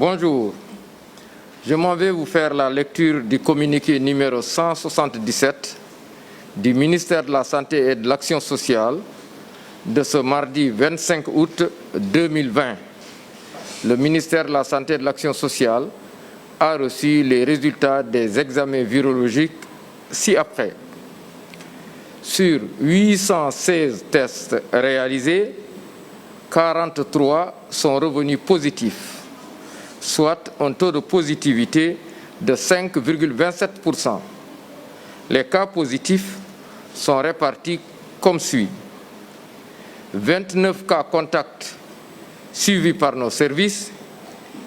Bonjour. Je m'en vais vous faire la lecture du communiqué numéro 177 du ministère de la Santé et de l'Action sociale de ce mardi 25 août 2020. Le ministère de la Santé et de l'Action sociale a reçu les résultats des examens virologiques ci-après. Sur 816 tests réalisés, 43 sont revenus positifs, soit un taux de positivité de 5,27%. Les cas positifs sont répartis comme suit. 29 cas contacts suivis par nos services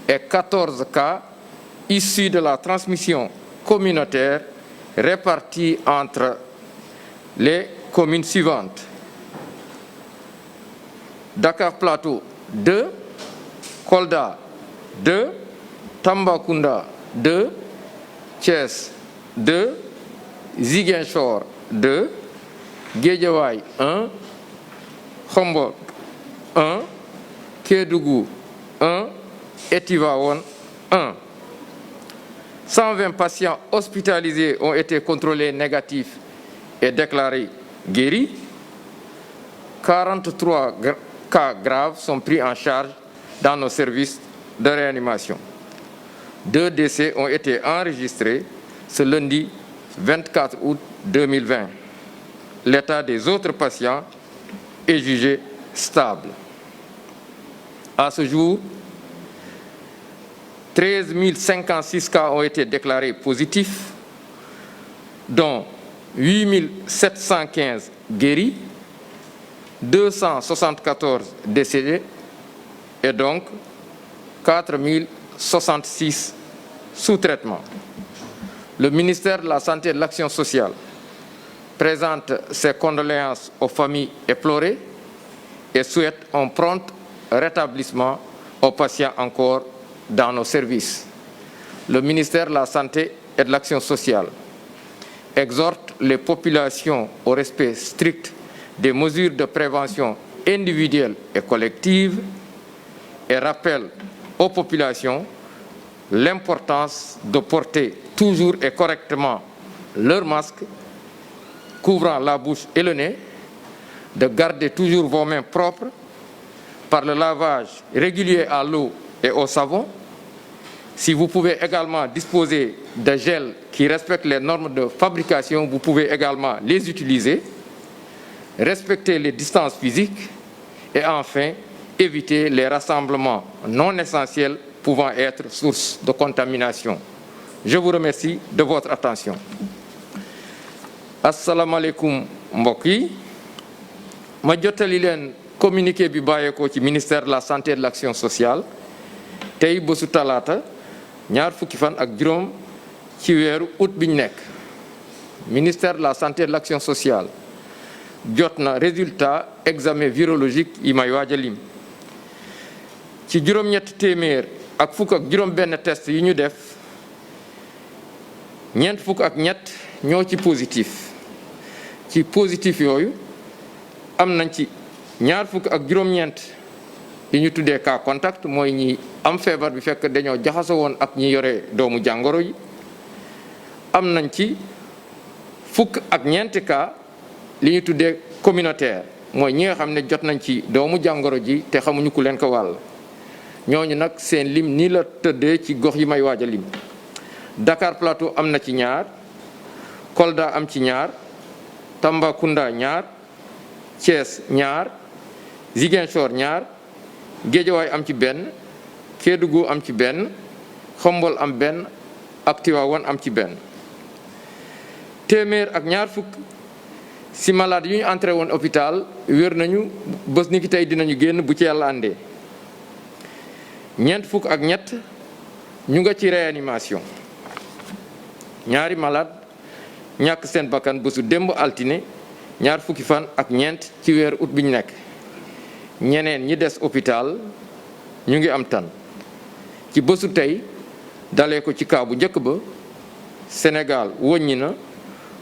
et 14 cas issus de la transmission communautaire répartis entre les communes suivantes. Dakar Plateau 2, Kolda 2, Tambacounda 2, Thiès 2, Ziguinchor 2, Guédiawaye 1, Khombol 1, Kédougou 1 et Tivaouane 1. 120 patients hospitalisés ont été contrôlés négatifs et déclarés guéris. 43 cas graves sont pris en charge dans nos services de réanimation. 2 décès ont été enregistrés ce lundi 24 août 2020. L'état des autres patients est jugé stable. À ce jour, 13 056 cas ont été déclarés positifs, dont 8 715 guéris, 274 décédés et donc 4 066 sous traitement. Le ministère de la Santé et de l'Action sociale présente ses condoléances aux familles éplorées et souhaite un prompt rétablissement aux patients encore dans nos services. Le ministère de la Santé et de l'Action sociale exhorte les populations au respect strict des mesures de prévention individuelle et collective et rappelle aux populations l'importance de porter toujours et correctement leur masque couvrant la bouche et le nez, de garder toujours vos mains propres par le lavage régulier à l'eau et au savon. Si vous pouvez également disposer de gel qui respectent les normes de fabrication, vous pouvez également les utiliser. Respecter les distances physiques et enfin éviter les rassemblements non essentiels pouvant être source de contamination. Je vous remercie de votre attention. Assalamu alaikum mbokk yi ma jottali leen communiqué bi bàyyeekoo ci ministère de la santé et de l'action sociale tey bésu talaata ñaar fukki fan ak juróom ci weeru août bi ñu nekk. Ministère de la santé et de l'action sociale jot na résultat examen virologique yi may waaj a lim ci juróom-ñetti téeméer ak fukk ak juróom-benn test yi ñu def ñeent fukk ak ñett ñoo ci positif. ci positif yooyu am nañ ci ñaar fukk ak juróom-ñeent yi ñu tuddee cas contact mooy ñi am feebar bi fekk dañoo jaxasoo woon ak ñi yore doomu jàngoro yi. am nañ ci fukk ak ñeenti cas li ñu tuddee communautaire mooy ñi nga xam ne jot nañ ci doomu jàngoro ji te xamuñu ku leen ko wàll. ñooñu nag seen lim nii la tëddee ci gox yi may waaj a lim. Dakar Plateau am na ci ñaar, Kolda am ci ñaar, Tambacounda ñaar, Thiès ñaar, Ziguinchor ñaar, Guédiawaye am ci benn, Kédougou am ci benn, Khombol am benn ak Tivaouane am ci benn. téeméer ak ñaar fukk si malade yu ñu entré woon hôpital wér nañu bés ni ki tey dinañu génn bu ci yàlla àndee. ñeent fukk ak ñett ñu nga ci réanimation. ñaari malade ñàkk seen bakkan bésu démb altine ñaar fukki fan ak ñeent ci weeru août bi ñu nekk. ñeneen ñi des hôpital ñu ngi am tan. ci bésu tey dalee ko ci kaa bu njëkk ba Sénégal wëññi na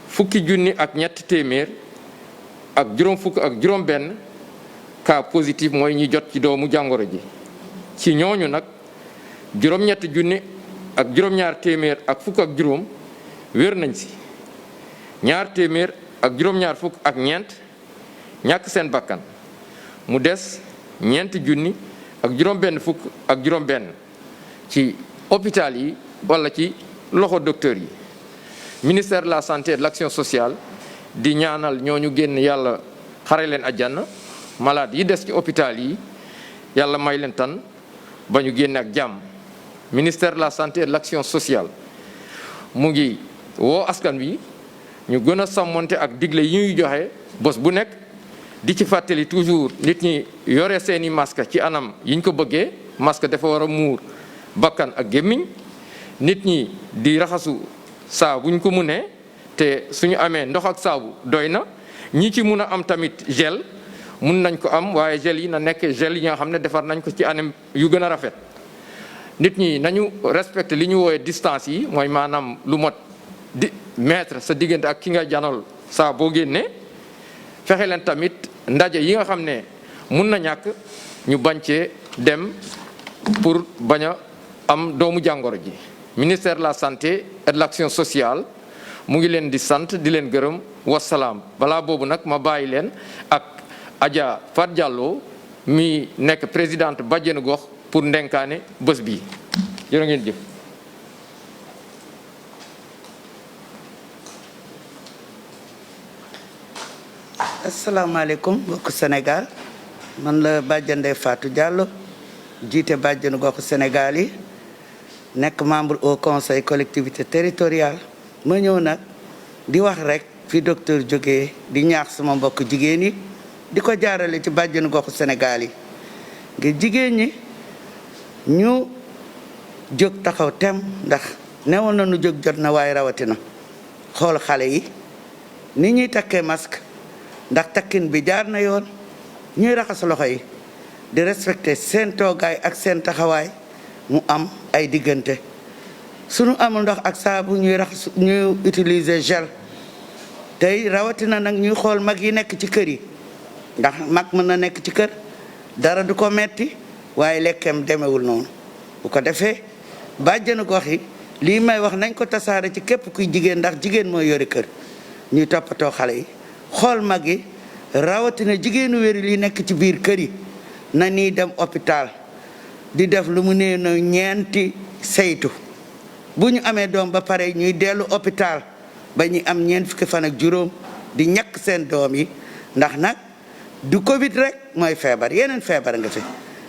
fukki junni ak ñett téeméer ak juróom fukk ak juróom benn cas positif mooy ñi jot ci doomu jàngoro ji. ci ñooñu nag juróom-ñetti junni ak juróom-ñaar téeméer ak fukk ak juróom wér nañ ci, ñaar téeméer ak juróom-ñaar fukk ak ñeent ñàkk seen bakkan, mu des ñeenti junni ak juróom-benn fukk ak juróom-benn ci hôpital yi walla ci loxo docteur yi. Ministère de la santé et de l'action sociale di ñaanal ñooñu génn yàlla xare leen àjjana, malade yi des ci hôpital yi yàlla may leen tan ba ñu génn ak jàmm. Ministère de la santé et de l'action sociale mu ngi woo askan wi ñu gën a sàmmonte ak digle yi ñuy joxe bés bu nekk, di ci fàttali toujours nit ñi yore seeni masque ci anam yiñ ko bëggee. Masque dafa war a muur bakkan ak gémmiñ. Nit ñi di raxasu saa buñ ko munee, te suñu amee ndox ak saabu doy na. ñi ci mun a am tamit gel mun nañ ko am, waaye gel yi na nekk gel yi nga xam ne defar nañ ko ci anam yu gën a rafet. nit ñi nañu respecté li ñu woowee distance yi, mooy maanaam lu mot di mètre sa diggante ak ki nga janal saa boo génnee. fexe leen tamit ndaje yi nga xam ne mun na ñàkk ñu bañ cee dem pour bañ a am doomu jàngoro ji. Ministère de la santé et de l'action sociale mu ngi leen di sant di leen gërëm, wasalaam. balaa boobu nag ma bàyyi leen ak Adja Fat Diallo mi nekk présidente bàjjenu gox pour ndenkaane bés bi. jërë ngeen jëf. asalaamaaleykum mbokku Sénégal, man la Badiane Fatou Diallo jiite bàjjenu goxu Sénégal yi, nekk membre au conseil collectivité territoriale. ma ñëw nag di wax rek fi docteur jógee di ñaax sama mbokk jigéen yi, di ko jaarale ci bàjjenu goxu Sénégal yi, ngir jigéen ñi ñu jóg taxaw tem, ndax newoon na nu jóg jot na, waaye rawatina xool xale yi ni ñuy takkee masque, ndax takkin bi jaar na yoon, ñuy raxas loxo yi, di respecter seen toogaay ak seen taxawaay, mu am ay diggante. sunu amul ndox ak saabu ñuy raxas, ñuy utiliser gel. tey rawatina nag ñuy xool mag yi nekk ci kër yi, ndax mag mën na nekk ci kër dara du ko metti, waaye lekkeem demewul noonu. bu ko defee bàjjenu gox yi lii may wax nañ ko tasaare ci képp kuy jigéen, ndax jigéen mooy yori kër. ñuy toppatoo xale yi, xool mag yi, rawatina jigéenu wéri li nekk ci biir kër yi, na nii dem hôpital di def lu mu nee na ñeenti saytu. bu ñu amee doom ba pare ñuy dellu hôpital ba ñu am ñeent fukki fan ak juróom di ñàkk seen doom yi, ndax nag du Covid rek mooy feebar, yeneen feebar nga fi.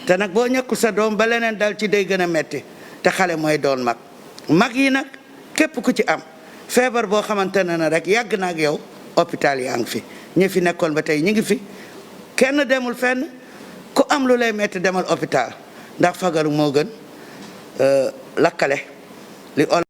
te nag boo ñàkkul sa doom ba leneen dal ci day gën a metti, te xale mooy doon mag. mag yi nag képp ku ci am feebar boo xamante ne na rek yàgg na ak yow, hôpital yaa ngi fi. ñi fi nekkoon ba tey ñi ngi fi, kenn demul fenn. ku am lu lay metti demal hôpital, ndax fagaru moo gën lakkale li olof